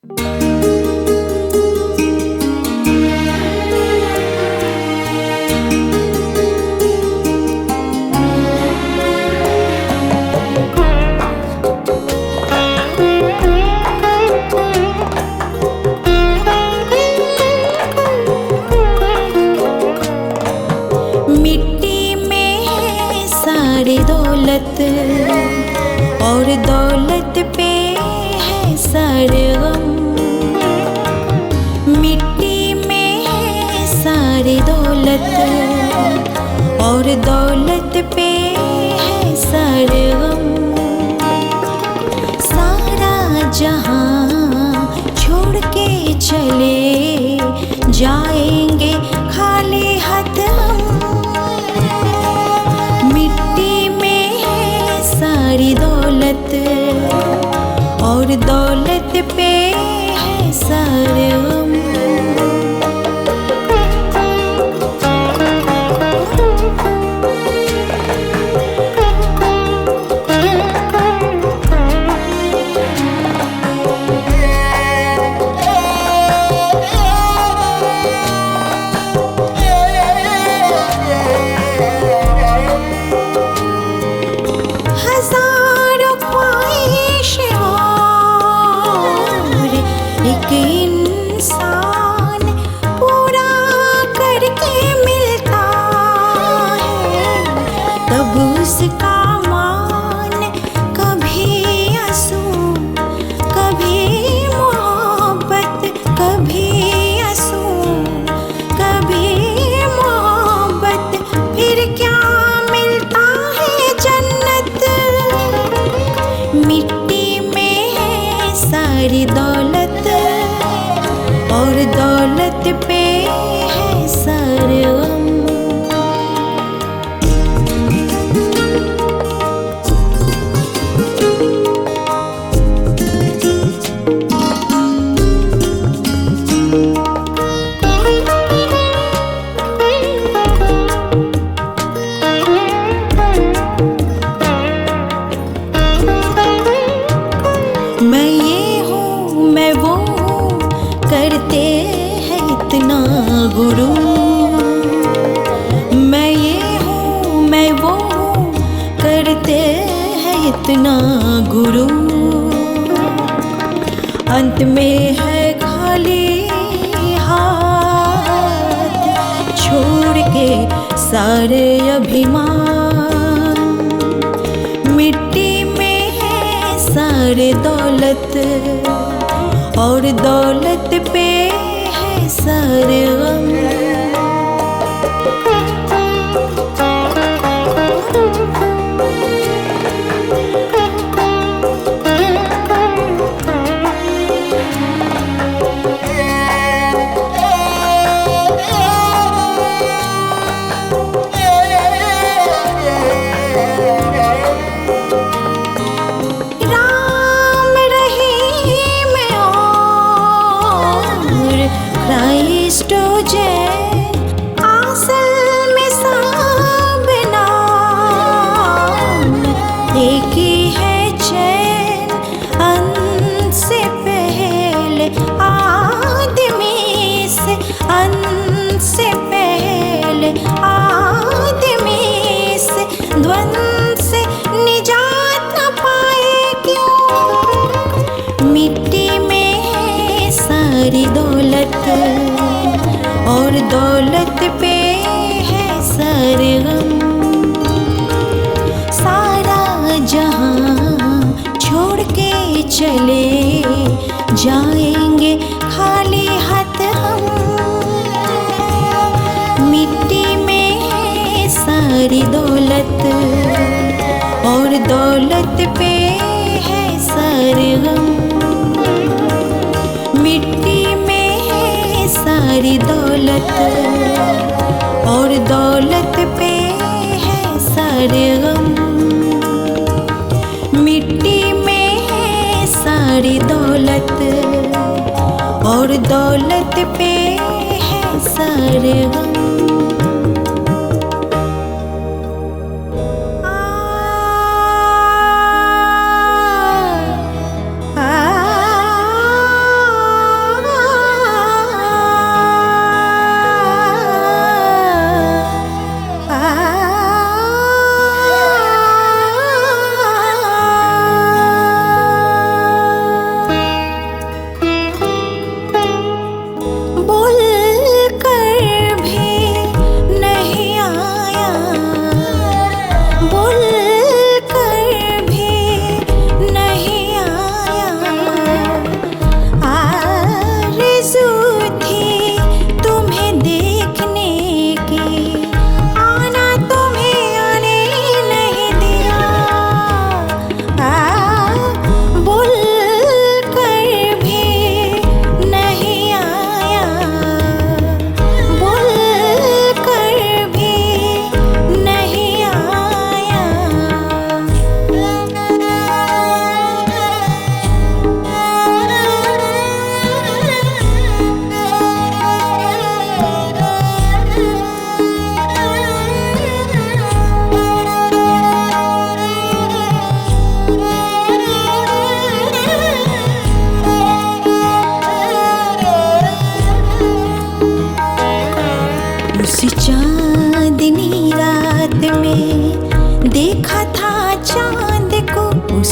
मिट्टी में है सारी दौलत और दौलत पे है सारे गम। मिट्टी में है सारी दौलत और दौलत पे है सारे गम। सारा जहां छोड़ के चले जाएंगे खाली हाथ हम। मिट्टी में है सारी दौलत और दौलत पे है सारे गम। हजारों ख्वाहिशें और एक इंसान पूरा करके मिलता है, तब उसका मान कभी आंसू कभी मोहब्बत, कभी आंसू कभी मोहब्बत, फिर क्या मिलता है जन्नत। मिट्टी में है सारी दौलत और दौलत पे है सारे गम। मैं ये हूँ मैं वो हूँ करते हैं इतना गुरु। मैं ये हूँ मैं वो हूँ करते हैं इतना गुरु। अंत में है खाली हाथ छोड़ के सारे अभिमान। मिट्टी में है सारे दौलत और दौलत पे है सारे गम। राम रहीम और क्राइस्ट जैन असल में सब नाम एक ही है चैन। अंत से पहले आदमी से, अंत से पहले आदमी से, द्वंद से निजात न पाए क्यों। मिट्टी में है सारी दौलत और दौलत पे है सारे गम। सारा जहां छोड़ के चले जाएंगे खाली हाथ हम। मिट्टी में है सारी दौलत और दौलत पे है सारे गम। मिट्टी में है सारी दौलत और दौलत पे है सारे गम। मिट्टी में है सारी दौलत और दौलत पे है सारे गम। आ, आ, आ,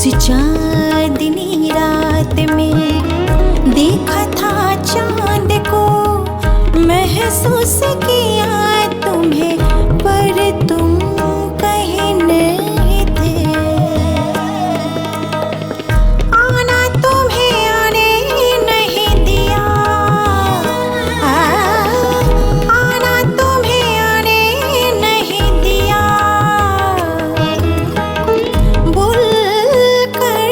उस चांदनी रात में देखा था चांद को, महसूस किया तुम्हें, पर तुम कहीं नहीं थे। आना तुम्हें आने नहीं दिया, आना तुम्हें आने नहीं दिया। भूल कर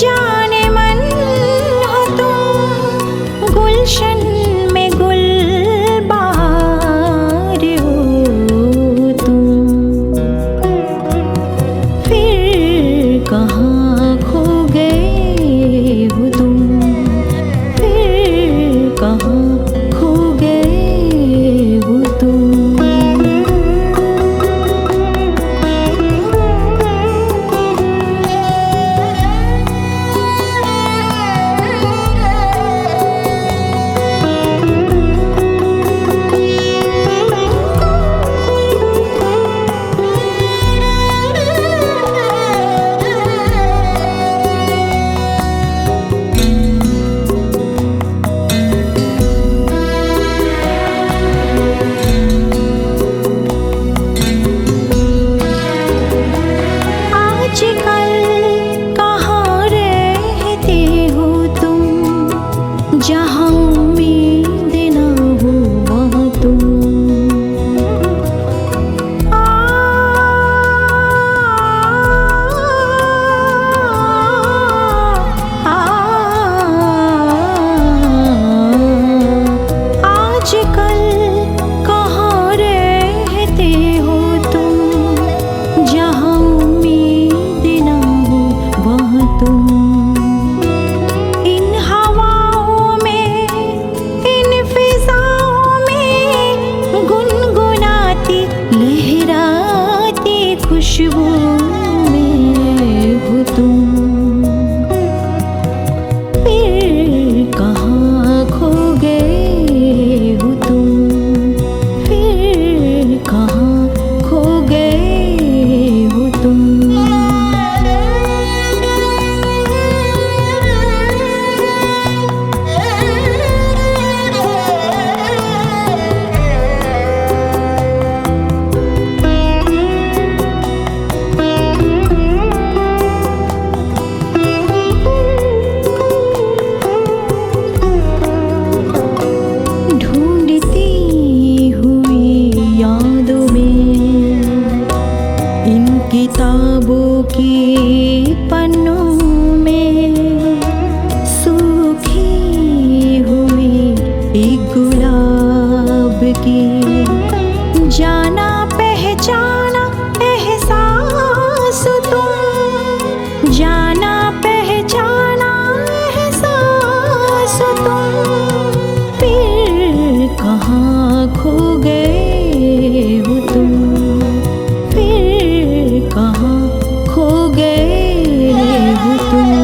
जाने मन हो तुम, गुलशन में गुल बहार हो तुम। फिर कहाँ खो गए हो तुम, फिर कहाँ खो गए हो तुम। आजकल कहाँ रहते हो तुम, जहाँ उम्मीद न हो वहाँ तुम। आजकल कहाँ रहते हो तुम, जहाँ उम्मीद न हो वहाँ तुम। इन हवाओं में, इन फिजाओं में गुनगुनाती लहराती खुशबू में हो तुम। फिर कहाँ खो गए हो तुम, फिर कहाँ खो गए हो तुम। ढूंढती हुई यादों में, इन किताबों के पन्नों में, सूखी हुई एक गुलाब की जाना पहचाना एहसास तुम, जाना पहचाना एहसास तुम। फिर कहाँ खो गए हो तुम, फिर कहाँ खो गए हो तुम।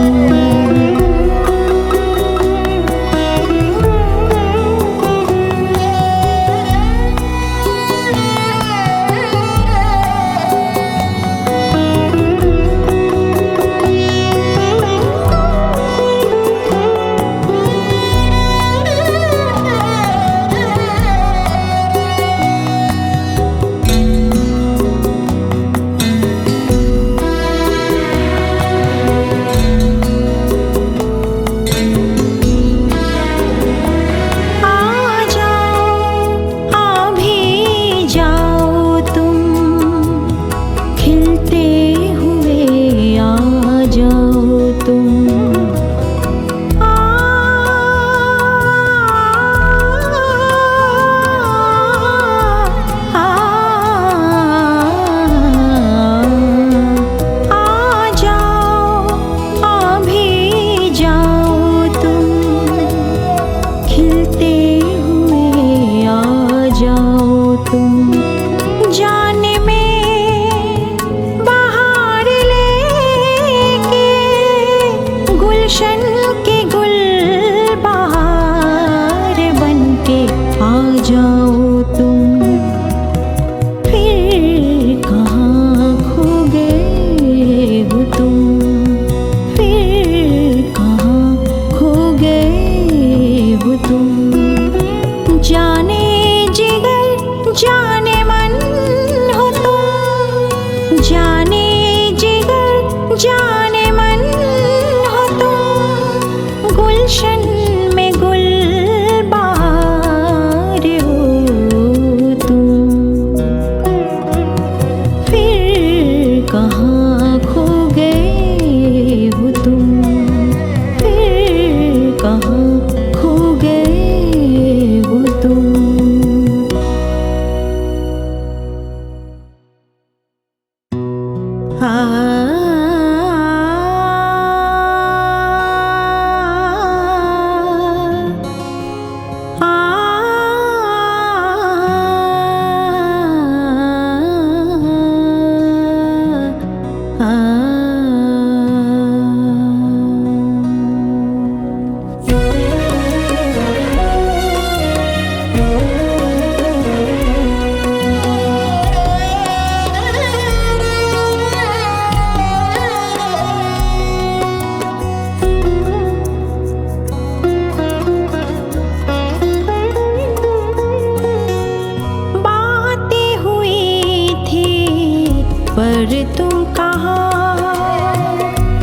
पर तुम कहाँ,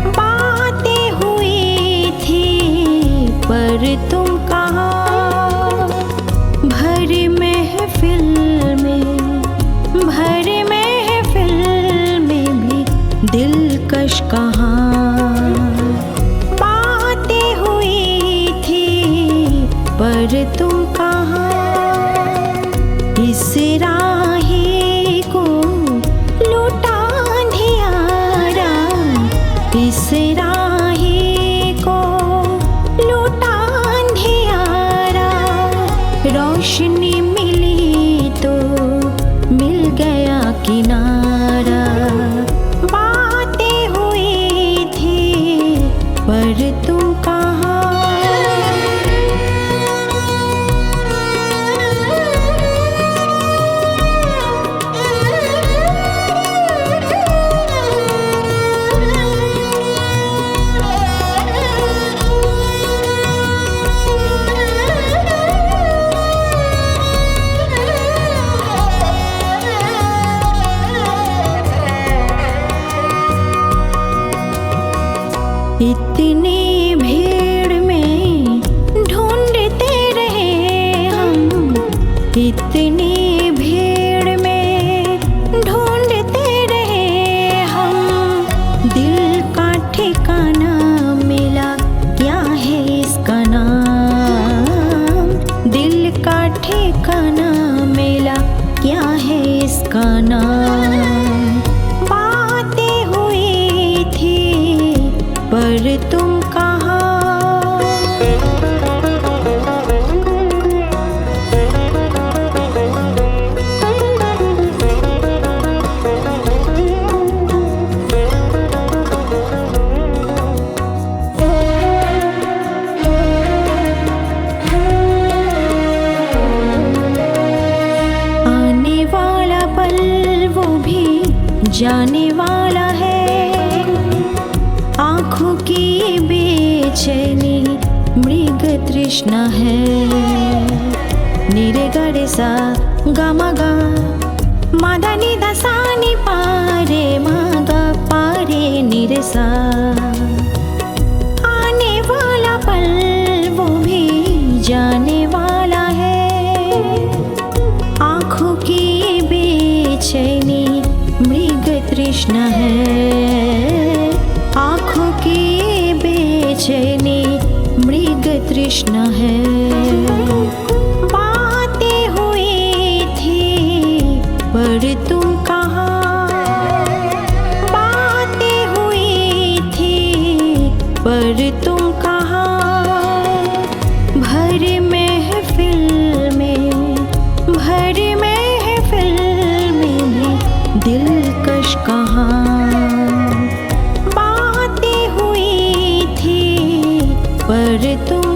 बातें हुई थी पर तुम कहाँ। भरी महफिल में भी दिलकश कहाँ। बातें हुई थी पर तुम कहाँ। इस राही को लुटा अंधियारा, इस राही को लुटा अंधियारा। रोशनी मिली तो मिल गया किनारा। बातें हुई थी पर तुम कहाँ। इतनी भीड़ में ढूंढते रहे हम, इतनी भीड़ में ढूंढते रहे हम। दिल का ठिकाना मिला, क्या है इसका नाम। दिल का ठिकाना मिला, क्या है इसका नाम। बातें हुई थी पर तुम कहाँ। आने वाला पल वो भी जाने वाला है। आँखों की बेचैनी मृग तृष्णा है। निरे गरे सा गमगा मादा निदा सा नि पारे मागा पारे निरे सा। आने वाला पल वो भी जाने वाला है। आँखों की बेचैनी मृग तृष्णा है। आँखों की बेचैनी मृग तृष्णा है। बातें हुई थी पर तुम कहाँ। बातें हुई थी पर तुम कहाँ। भरी महफिल में भी दिलकश कहाँ। पर तुम